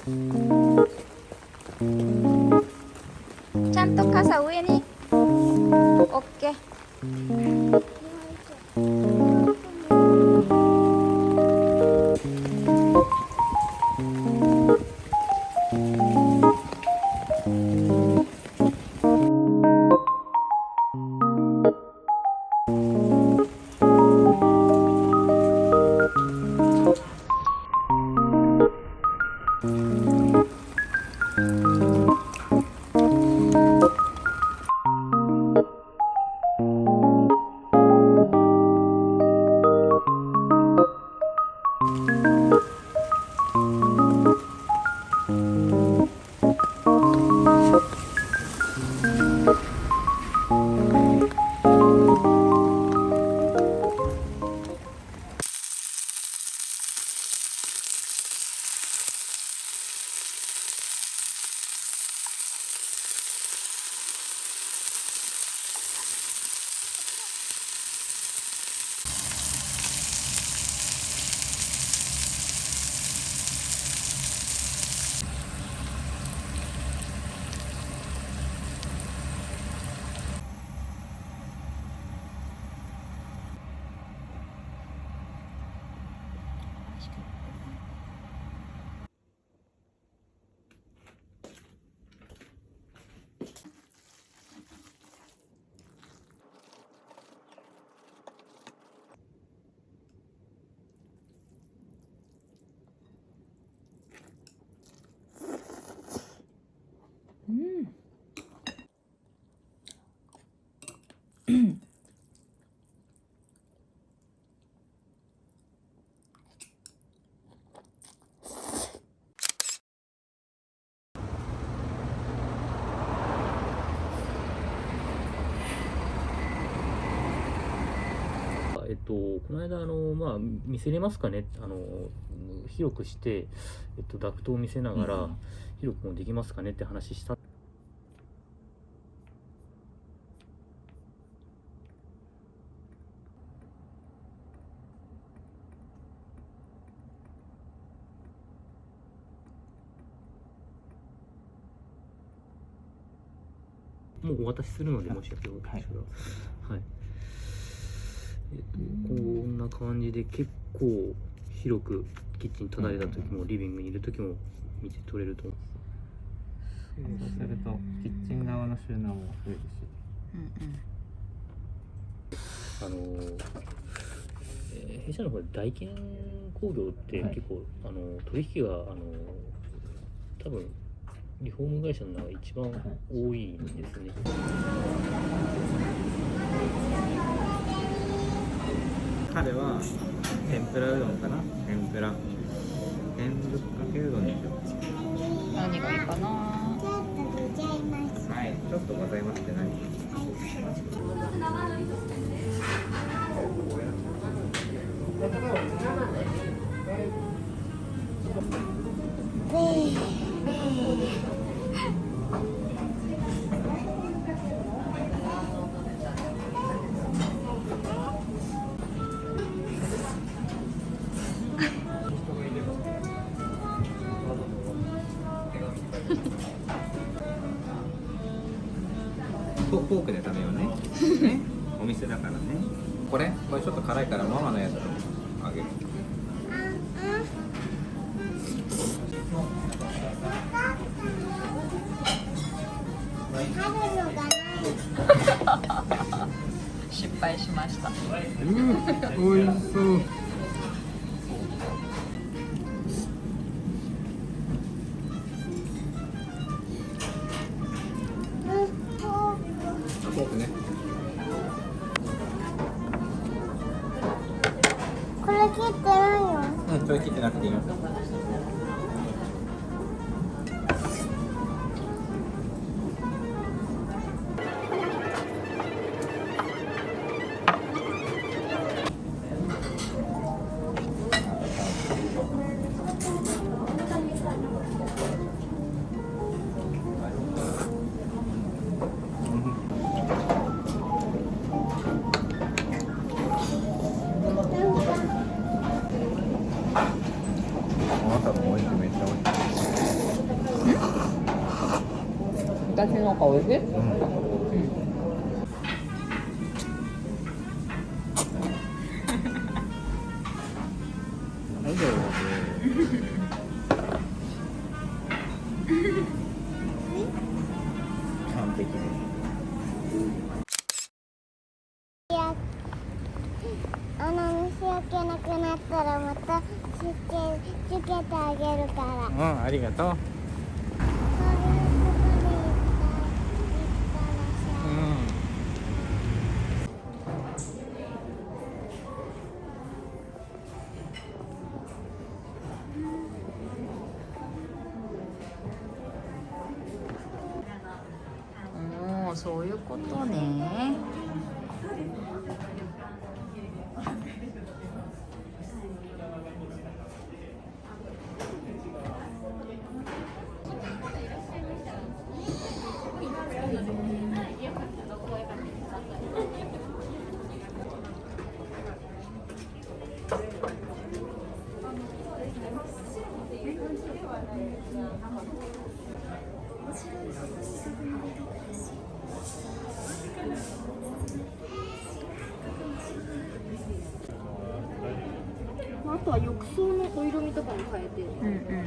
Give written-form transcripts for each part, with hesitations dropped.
ちゃんと傘上に。オッケー。この間見せれますかね、広くして、ダクトを見せながら広くもできますかねって話した。もうお渡しするので、もしよければ、はい、こんな感じで結構広くキッチン隣だ時もリビングにいる時も見て取れると思う。そうするとキッチン側の収納も増えるし、弊社の方で大建工業って結構、取引が多分リフォーム会社の中で一番多いんですね。彼は天ぷらうどんかな。天ぶっかけうどんにしよう。何がいいかな。はい、ちょっとございますって何。フォークで食べようね。ね、お店だからね。これちょっと辛いからママのやつをあげる。失敗しました。おいしそう。フォークね。これ切ってないよ。うん、それ切ってなくていいよ。あなたのお肉めっちゃ美味しい。私の方がおいしい？大丈夫。完璧です。虫焼けなくなったらまたつけてあげるから。うん、ありがとう。おお、そういうことね。あとは浴槽のお色味とかも変えてる。うんうん。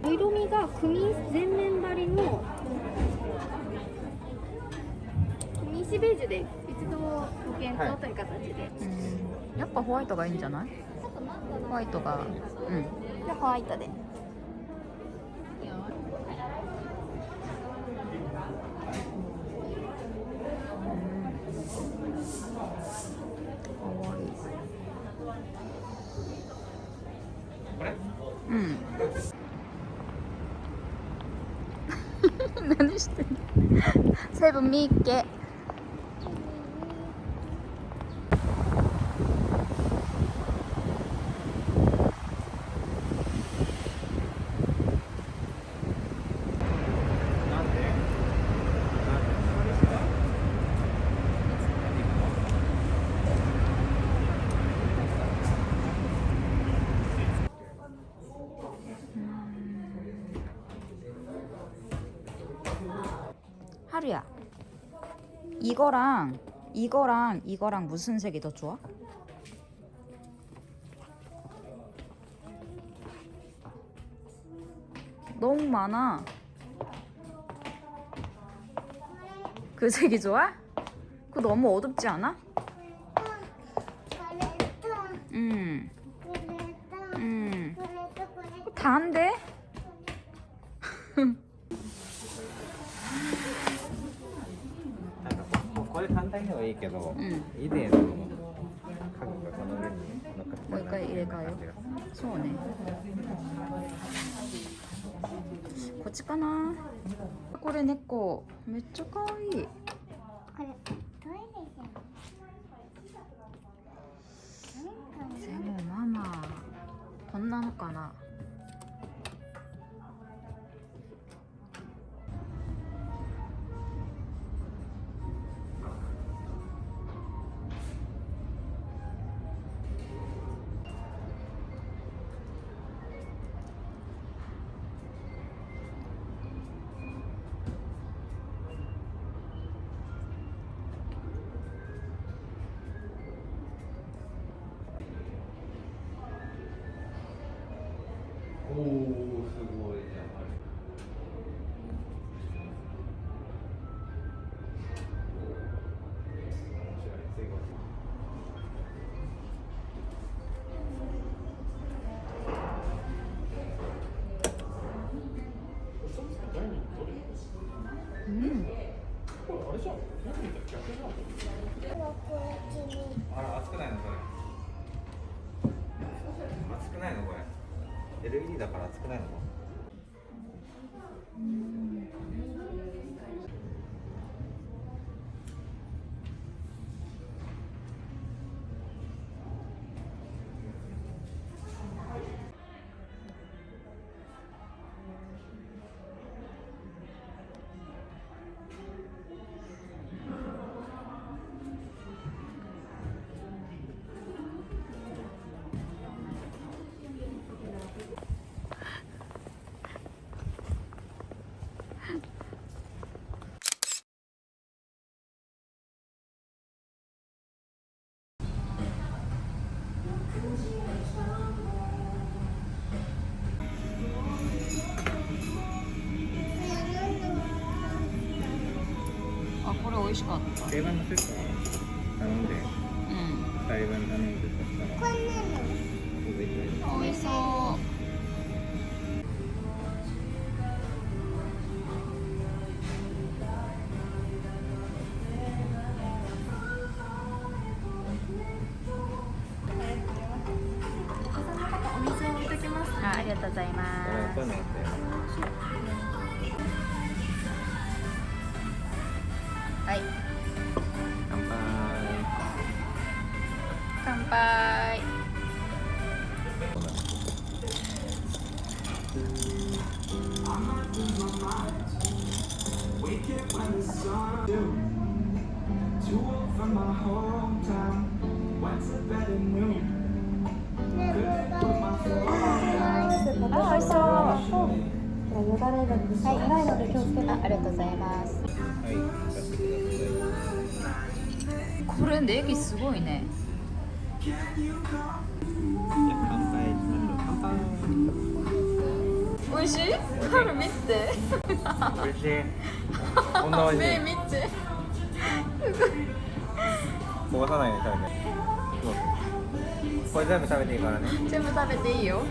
お色味が全面張りの組石ベージュで一度ご検討という形で、やっぱホワイトがいいんじゃない？ホワイトが、じゃあホワイトで。うん。何してんの？セブンミッケ。하루야, 이거랑 무슨 색이 더 좋아? 너무 많아. 그 색이 좋아? 그거 너무 어둡지 않아? 다 안 돼? これ簡単にはいいけど、以前の家具がこの上に乗っかってもう一回入れ替えよう。そうね。こっちかな。これ猫めっちゃ可愛い。これトイレじゃん。でもママこんなのかな。おお、すごいじゃん。あら、熱くないのそれ。熱くないのこれ。LED だから熱くないの？美味しかった。定番のセット頼んで、うん。2人分頼んで、そしたら、美味しそう。お水を置いときます。ありがとうございまこういうのって、はい。乾杯。乾杯。あ、美味しそう。よだれが辛いので気をつけて。ありがとうございます。はい、出してくだこれネギすごいね。さい。じゃあ乾杯しましょう。乾杯。美味しい？ハル見て。美味しい。こんな美味しい。見て。こぼさないように食べて。これ全部食べていいからね。全部食べていいよ。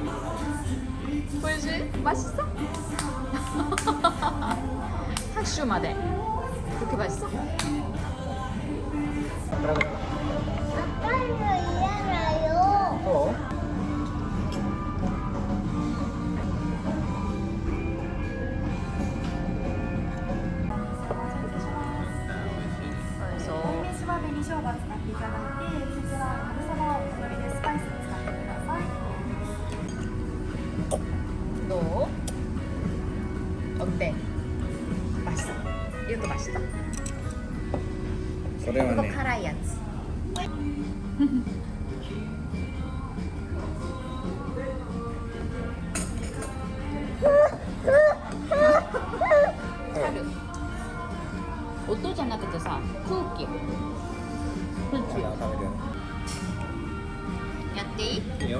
美味しい？맛있어？拍手まで。그렇게 맛있어？赤いの嫌だよ。そう？そう。梅酒は紅生姜を使っていただいて、こちら春サバをお好みでスパイスに使ってください。どう？어때？맛있어？이것도 맛있다。それは 이거 ね、 辛いやつ。音じゃなくてさ、空気。空気を食べるよ。やっていい？いいよ。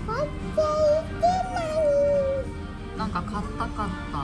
入っていけない。なんか買ったかった。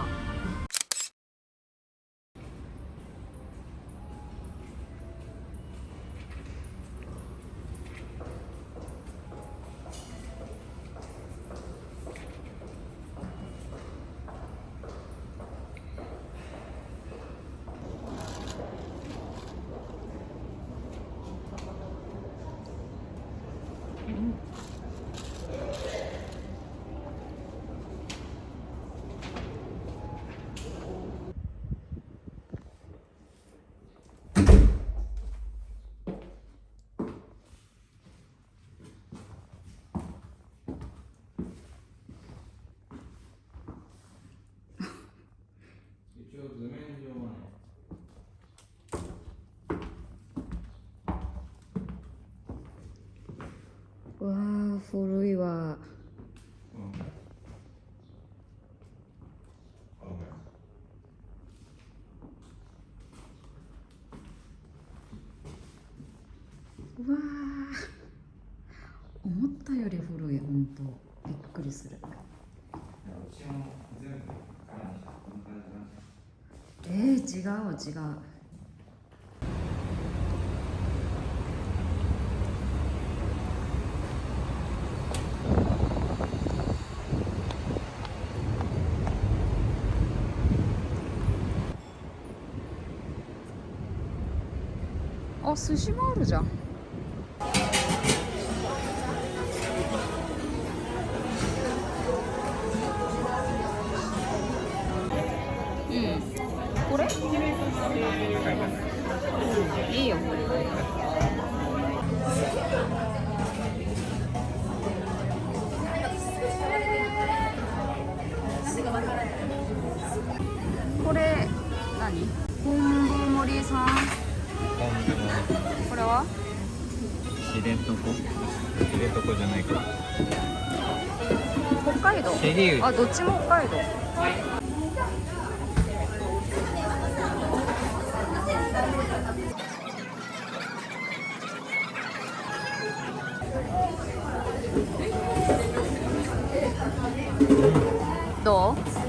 一応図面上はね。わあ、古いわ。うわあ、思ったより古い、本当。びっくりする。違う違う。あ、寿司もあるじゃん。これ？いいよ。これ何？昆布盛りさん。これは？知床じゃないか。北海道。知りあ、どっちも北海道。どう？